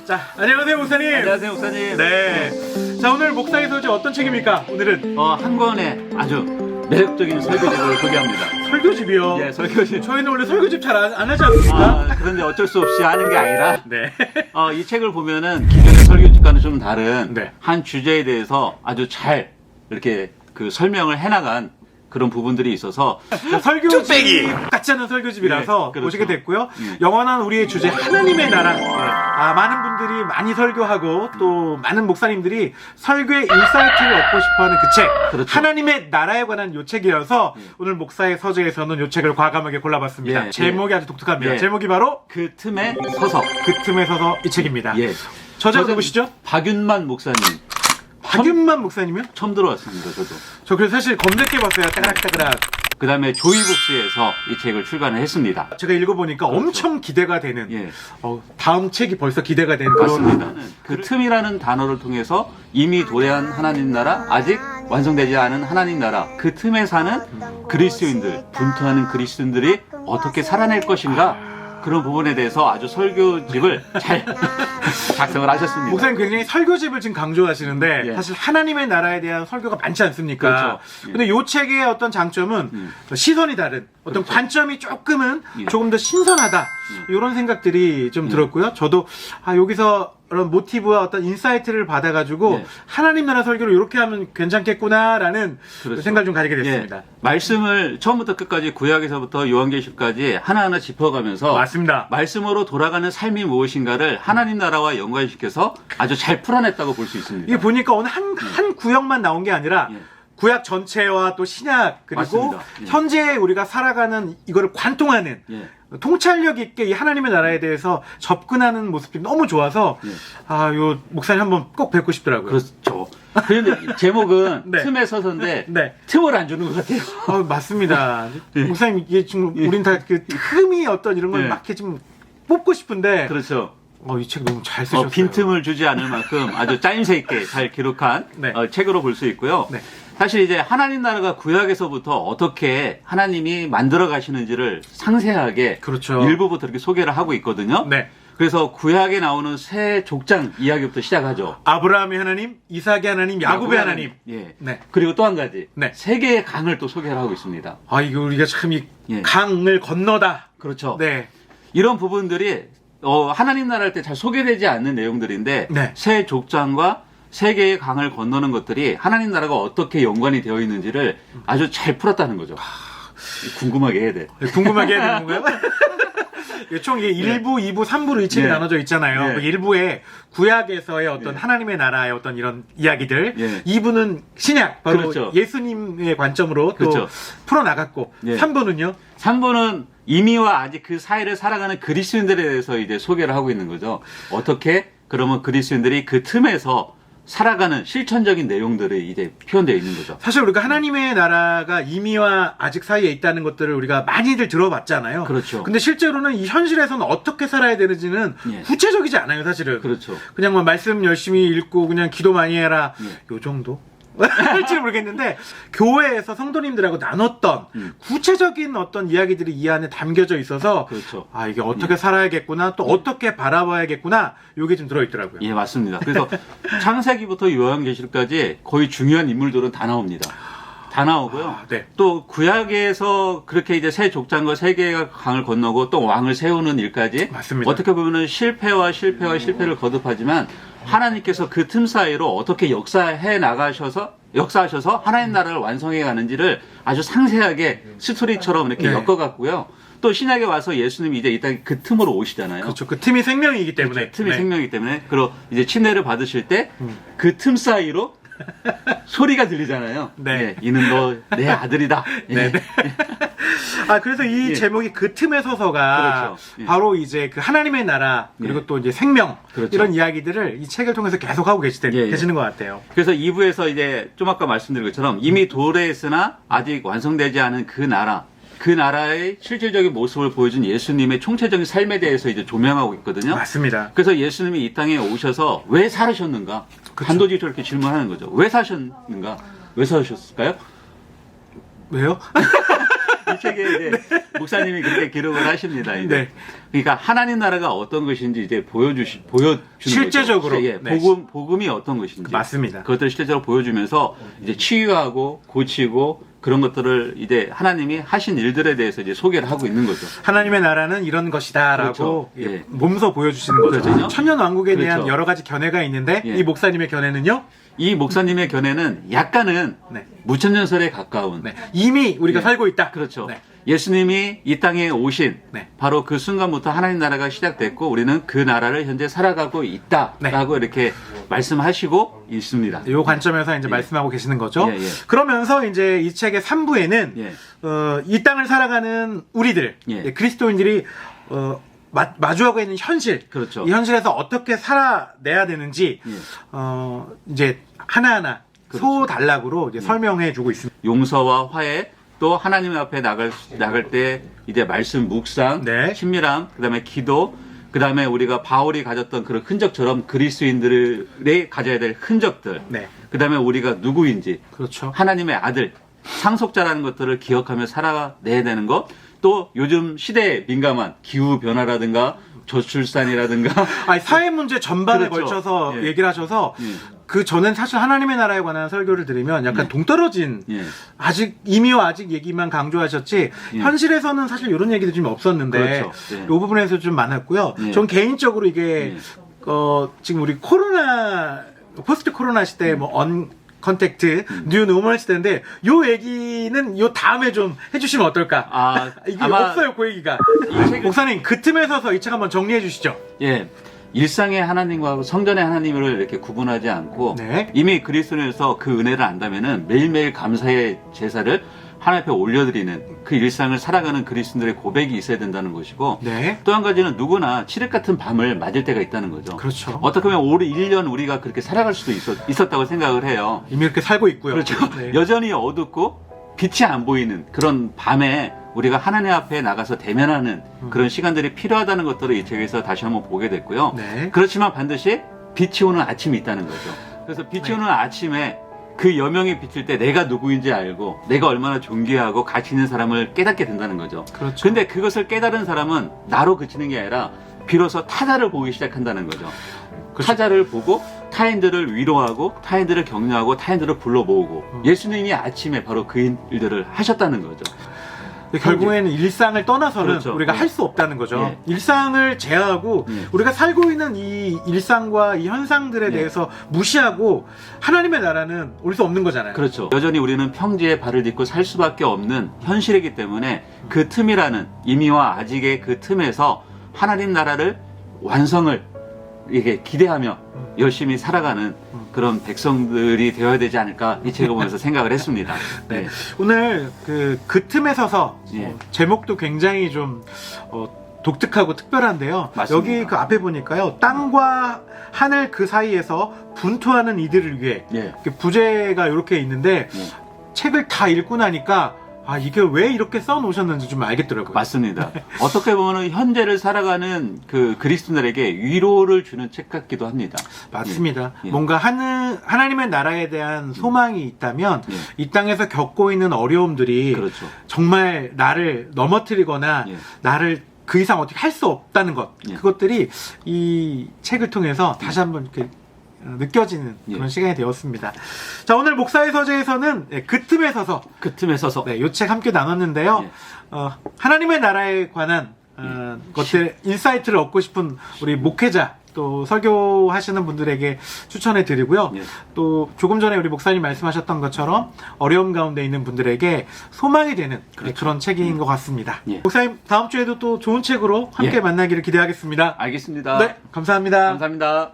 자, 안녕하세요 목사님. 안녕하세요 목사님. 네. 자, 오늘 목사의 소지 어떤 책입니까? 오늘은 한 권의 아주 매력적인 설교집을 소개합니다. 설교집이요. 예, 설교집. 저희는 원래 설교집 잘 안 하지 않습니까? 그런데 어쩔 수 없이 하는 게 아니라 네. 이 책을 보면은 기존의 설교집과는 좀 다른 네. 한 주제에 대해서 아주 잘 이렇게 그 설명을 해나간 그런 부분들이 있어서 설교집 같지 않은 설교집이라서 네, 그렇죠. 모시게 됐고요. 영원한 우리의 주제 하나님의 나라. 많은 분들이 많이 설교하고 또 많은 목사님들이 설교의 인사이트를 얻고 싶어하는 그 책. 그렇죠. 하나님의 나라에 관한 요 책이어서 오늘 목사의 서재에서는 요 책을 과감하게 골라봤습니다. 예, 제목이 아주 독특합니다. 예. 제목이 바로 그 틈에 서서. 그 틈에 서서 이 책입니다. 예. 저자가 누구시죠? 박윤만 목사님. 박윤만 목사님이요? 처음 들어왔습니다, 저도. 저 그래서 사실 검색해봤어요. 따그락따그락. 그 다음에 조이북스에서 이 책을 출간을 했습니다. 제가 읽어보니까 엄청 기대가 되는 예. 다음 책이 벌써 기대가 되는 그런 맞습니다. 그 틈이라는 단어를 통해서 이미 도래한 하나님 나라, 아직 완성되지 않은 하나님 나라, 그 틈에 사는 그리스도인들, 분투하는 그리스도인들이 어떻게 살아낼 것인가, 그런 부분에 대해서 아주 설교집을 잘 작성을 하셨습니다. 목사님 굉장히 설교집을 지금 강조하시는데 예. 사실 하나님의 나라에 대한 설교가 많지 않습니까? 그렇죠. 예. 근데 이 책의 어떤 장점은 시선이 다른 어떤 그렇죠. 관점이 조금은 예. 조금 더 신선하다 이런 생각들이 좀 들었고요. 저도 여기서 그런 모티브와 어떤 인사이트를 받아가지고 예. 하나님 나라 설교를 이렇게 하면 괜찮겠구나라는 그렇죠. 생각을 좀 가지게 됐습니다. 예. 말씀을 처음부터 끝까지 구약에서부터 요한계시까지 하나하나 짚어가면서 맞습니다. 말씀으로 돌아가는 삶이 무엇인가를 하나님 나라와 연관시켜서 아주 잘 풀어냈다고 볼 수 있습니다. 이게 보니까 오늘 한 구역만 나온 게 아니라 예. 구약 전체와 또 신약 그리고 맞습니다. 예. 현재 우리가 살아가는 이거를 관통하는 예. 통찰력 있게 이 하나님의 나라에 대해서 접근하는 모습이 너무 좋아서 예. 요 목사님 한번 꼭 뵙고 싶더라고요. 그렇죠. 그런데 제목은 네. 틈에 서서인데 네. 틈을 안 주는 것 같아요. 맞습니다. 예. 목사님 이게 지금 우린 다 그 틈이 어떤 이런 걸 예. 막 이렇게 좀 뽑고 싶은데 그렇죠. 이 책 너무 잘 쓰셨어요. 빈틈을 주지 않을 만큼 아주 짜임새 있게 잘 기록한 네. 책으로 볼 수 있고요. 네. 사실 이제 하나님 나라가 구약에서부터 어떻게 하나님이 만들어 가시는지를 상세하게 그렇죠. 일부부터 이렇게 소개를 하고 있거든요. 네. 그래서 구약에 나오는 새 족장 이야기부터 시작하죠. 아브라함의 하나님, 이삭의 하나님, 야곱의 하나님. 예. 네. 그리고 또 한 가지. 네. 세 개의 강을 또 소개를 하고 있습니다. 이거 우리가 참 이 예. 강을 건너다. 그렇죠. 네. 이런 부분들이 하나님 나라 할 때 잘 소개되지 않는 내용들인데 네. 새 족장과 세 개의 강을 건너는 것들이 하나님 나라가 어떻게 연관이 되어 있는지를 아주 잘 풀었다는 거죠. 궁금하게 해야 돼. 궁금하게 해야 되는 건가요? 총 이게 1부, 2부, 3부로 이 책이 예. 나눠져 있잖아요. 예. 그 1부에 구약에서의 어떤 예. 하나님의 나라의 어떤 이런 이야기들, 예. 2부는 신약, 바로 그렇죠. 예수님의 관점으로 또 그렇죠. 풀어나갔고, 예. 3부는요? 3부는 이미와 아직 그 사이를 살아가는 그리스도인들에 대해서 이제 소개를 하고 있는 거죠. 어떻게 그러면 그리스도인들이 그 틈에서 살아가는 실천적인 내용들이 이제 표현되어 있는 거죠. 사실 우리가 하나님의 나라가 이미와 아직 사이에 있다는 것들을 우리가 많이들 들어봤잖아요. 그렇죠. 근데 실제로는 이 현실에서는 어떻게 살아야 되는지는 예. 구체적이지 않아요, 사실은. 그렇죠. 그냥 뭐 말씀 열심히 읽고 그냥 기도 많이 해라. 예. 요 정도? 할지는 모르겠는데 교회에서 성도님들하고 나눴던 구체적인 어떤 이야기들이 이 안에 담겨져 있어서 그렇죠. 이게 어떻게 살아야겠구나 또 어떻게 바라봐야겠구나 요게 좀 들어있더라고요. 예, 맞습니다. 그래서 창세기부터 요한계시록까지 거의 중요한 인물들은 다 나옵니다. 다 나오고요. 네. 또 구약에서 그렇게 이제 새 족장과 세 개의 강을 건너고 또 왕을 세우는 일까지 맞습니다. 어떻게 보면은 실패를 거듭하지만 하나님께서 그 틈 사이로 어떻게 역사하셔서 하나님 나라를 완성해 가는지를 아주 상세하게 스토리처럼 이렇게 네. 엮어갔고요. 또 신약에 와서 예수님이 이제 이 땅에 그 틈으로 오시잖아요. 그렇죠. 그 틈이 생명이기 때문에. 틈이 네. 생명이기 때문에 그리고 이제 침례를 받으실 때 그 틈 사이로 소리가 들리잖아요. 네. 예, 이는 너 내 아들이다. 예. 네. 그래서 이 예. 제목이 그 틈에 서서가 그렇죠. 예. 바로 이제 그 하나님의 나라 그리고 예. 또 이제 생명 그렇죠. 이런 이야기들을 이 책을 통해서 계속 하고 예. 계시는 것 같아요. 그래서 2부에서 이제 좀 아까 말씀드린 것처럼 이미 도래했으나 아직 완성되지 않은 그 나라의 실질적인 모습을 보여준 예수님의 총체적인 삶에 대해서 이제 조명하고 있거든요. 맞습니다. 그래서 예수님이 이 땅에 오셔서 왜 살으셨는가? 그렇죠. 단도직입적으로 이렇게 질문하는 거죠. 왜 사셨는가? 왜 사셨을까요? 왜요? 이 책에 이제 목사님이 그렇게 기록을 하십니다. 이제. 네. 그러니까 하나님 나라가 어떤 것인지 이제 보여주는 실제적으로. 거죠. 예, 네. 복음이 어떤 것인지. 맞습니다. 그것들을 실제적으로 보여주면서 이제 치유하고 고치고 그런 것들을 이제 하나님이 하신 일들에 대해서 이제 소개를 하고 있는 거죠. 하나님의 나라는 이런 것이다라고 그렇죠. 예, 예. 몸소 보여주시는 거죠. 그렇죠. 천년 왕국에 대한 그렇죠. 여러 가지 견해가 있는데 예. 이 목사님의 견해는요. 이 목사님의 견해는 약간은 네. 무천년설에 가까운. 네. 이미 우리가 예. 살고 있다. 그렇죠. 네. 예수님이 이 땅에 오신 네. 바로 그 순간부터 하나님 나라가 시작됐고 우리는 그 나라를 현재 살아가고 있다라고 이렇게 말씀하시고 있습니다. 이 관점에서 이제 예. 말씀하고 계시는 거죠. 예, 예. 그러면서 이제 이 책의 3부에는 예. 이 땅을 살아가는 우리들, 예. 그리스도인들이 마주하고 있는 현실, 그렇죠. 이 현실에서 어떻게 살아내야 되는지 예. 이제 하나하나 그렇죠. 소단락으로 이제 설명해 주고 있습니다. 용서와 화해 또 하나님 앞에 나갈 때 이제 말씀 묵상, 네. 친밀함, 그다음에 기도, 그다음에 우리가 바울이 가졌던 그런 흔적처럼 그리스도인들이 가져야 될 흔적들, 네, 그다음에 우리가 누구인지 그렇죠. 하나님의 아들, 상속자라는 것들을 기억하며 살아내야 되는 것, 또 요즘 시대에 민감한 기후 변화라든가 저출산이라든가 아니, 사회 문제 전반에 그렇죠. 걸쳐서 예. 얘기를 하셔서 예. 그 전엔 사실 하나님의 나라에 관한 설교를 들으면 약간 예. 동떨어진 예. 아직 이미와 아직 얘기만 강조하셨지 예. 현실에서는 사실 이런 얘기도 좀 없었는데 그렇죠. 예. 이 부분에서 좀 많았고요. 예. 전 개인적으로 이게 예. 지금 우리 코로나 포스트 코로나 시대 뭐언 컨택트 뉴 노멀 시대인데 요 얘기는 요 다음에 좀 해주시면 어떨까? 아, 이게 아마 없어요 그 얘기가. 이 책을- 목사님 그 틈에 서서 이 책 한번 정리해 주시죠. 예. 일상의 하나님과 성전의 하나님을 이렇게 구분하지 않고 네. 이미 그리스도에서 그 은혜를 안다면은 매일매일 감사의 제사를 하나님 앞에 올려드리는 그 일상을 살아가는 그리스도인들의 고백이 있어야 된다는 것이고 네. 또 한 가지는 누구나 칠흑 같은 밤을 맞을 때가 있다는 거죠. 그렇죠. 어떻게 보면 올해 1년 우리가 그렇게 살아갈 수도 있었다고 생각을 해요. 이미 이렇게 살고 있고요. 그렇죠. 네. 여전히 어둡고 빛이 안 보이는 그런 밤에 우리가 하나님 앞에 나가서 대면하는 그런 시간들이 필요하다는 것들을 이 책에서 다시 한번 보게 됐고요. 네. 그렇지만 반드시 빛이 오는 아침이 있다는 거죠. 그래서 빛이 네. 오는 아침에 그 여명이 비칠 때 내가 누구인지 알고 내가 얼마나 존귀하고 가치 있는 사람을 깨닫게 된다는 거죠. 그렇죠. 근데 그것을 깨달은 사람은 나로 그치는 게 아니라 비로소 타자를 보기 시작한다는 거죠. 그렇죠. 타자를 보고 타인들을 위로하고 타인들을 격려하고 타인들을 불러 모으고 예수님이 아침에 바로 그 일들을 하셨다는 거죠. 근데 결국에는 일상을 떠나서는 그렇죠. 우리가 예. 할 수 없다는 거죠. 예. 일상을 제어하고 예. 우리가 살고 있는 이 일상과 이 현상들에 예. 대해서 무시하고 하나님의 나라는 올 수 없는 거잖아요. 그렇죠. 여전히 우리는 평지에 발을 딛고 살 수밖에 없는 현실이기 때문에 그 틈이라는 이미와 아직의 그 틈에서 하나님 나라를 완성을 이게 기대하며 열심히 살아가는 그런 백성들이 되어야 되지 않을까 이 책을 보면서 생각을 했습니다. 네. 네. 오늘 그 틈에 서서 예. 제목도 굉장히 좀 독특하고 특별한데요. 맞습니다. 여기 그 앞에 보니까요. 땅과 하늘 그 사이에서 분투하는 이들을 위해 예. 이렇게 부제가 이렇게 있는데 예. 책을 다 읽고 나니까 아 이게 왜 이렇게 써 놓으셨는지 좀 알겠더라고요. 맞습니다. 어떻게 보면 현재를 살아가는 그 그리스도인들에게 위로를 주는 책 같기도 합니다. 맞습니다. 예. 뭔가 하나님의 나라에 대한 소망이 있다면 예. 이 땅에서 겪고 있는 어려움들이 그렇죠. 정말 나를 넘어뜨리거나 예. 나를 그 이상 어떻게 할 수 없다는 것 예. 그것들이 이 책을 통해서 다시 한번 이렇게 느껴지는 예. 그런 시간이 되었습니다. 자 오늘 목사의 서재에서는 그 틈에 서서 그 틈에 서서 이 책 함께 나눴는데요. 예. 하나님의 나라에 관한 것들 인사이트를 얻고 싶은 우리 목회자 또 설교하시는 분들에게 추천해 드리고요. 예. 또 조금 전에 우리 목사님 말씀하셨던 것처럼 어려움 가운데 있는 분들에게 소망이 되는 그렇죠. 그런 책인 것 같습니다. 예. 목사님 다음 주에도 또 좋은 책으로 함께 예. 만나기를 기대하겠습니다. 알겠습니다. 네, 감사합니다. 감사합니다.